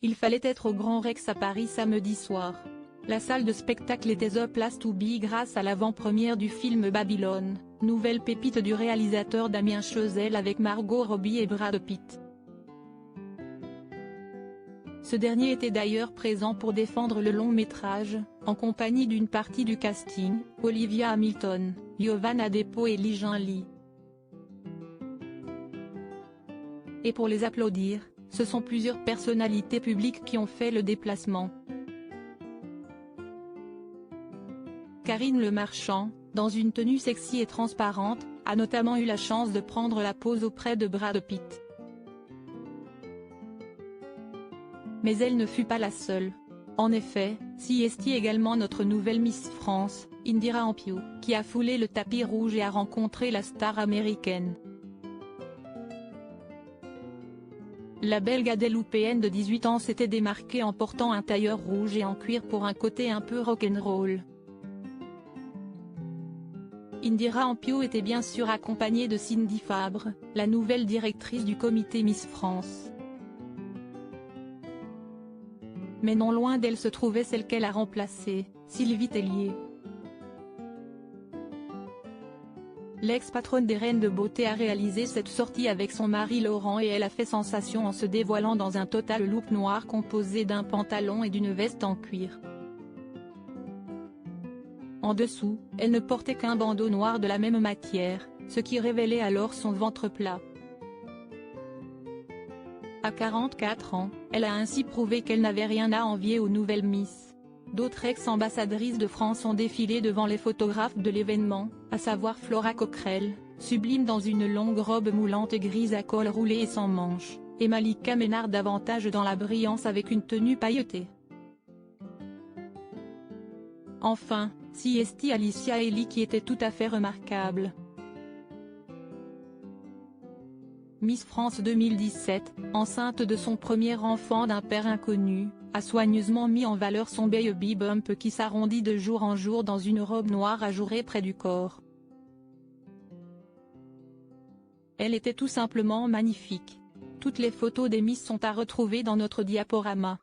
Il fallait être au Grand Rex à Paris samedi soir. La salle de spectacle était the place to be grâce à l'avant-première du film Babylone, nouvelle pépite du réalisateur Damien Chazelle avec Margot Robbie et Brad Pitt. Ce dernier était d'ailleurs présent pour défendre le long-métrage, en compagnie d'une partie du casting, Olivia Hamilton, Yovan Adepo et Lee Jin-lee. Et pour les applaudir, ce sont plusieurs personnalités publiques qui ont fait le déplacement. Karine Le Marchand, dans une tenue sexy et transparente, a notamment eu la chance de prendre la pose auprès de Brad Pitt. Mais elle ne fut pas la seule. En effet, s'y est également notre nouvelle Miss France, Indira Ampio, qui a foulé le tapis rouge et a rencontré la star américaine. La belle Guadeloupéenne de 18 ans s'était démarquée en portant un tailleur rouge et en cuir pour un côté un peu rock'n'roll. Indira Ampio était bien sûr accompagnée de Cindy Fabre, la nouvelle directrice du comité Miss France. Mais non loin d'elle se trouvait celle qu'elle a remplacée, Sylvie Tellier. L'ex-patronne des Reines de Beauté a réalisé cette sortie avec son mari Laurent et elle a fait sensation en se dévoilant dans un total look noir composé d'un pantalon et d'une veste en cuir. En dessous, elle ne portait qu'un bandeau noir de la même matière, ce qui révélait alors son ventre plat. À 44 ans, elle a ainsi prouvé qu'elle n'avait rien à envier aux nouvelles Miss. D'autres ex-ambassadrices de France ont défilé devant les photographes de l'événement, à savoir Flora Coquerel, sublime dans une longue robe moulante grise à col roulé et sans manches, et Malika Ménard davantage dans la brillance avec une tenue pailletée. Enfin, s'y est Alicia Elie qui était tout à fait remarquable. Miss France 2017, enceinte de son premier enfant d'un père inconnu, a soigneusement mis en valeur son baby bump qui s'arrondit de jour en jour dans une robe noire ajourée près du corps. Elle était tout simplement magnifique. Toutes les photos des Miss sont à retrouver dans notre diaporama.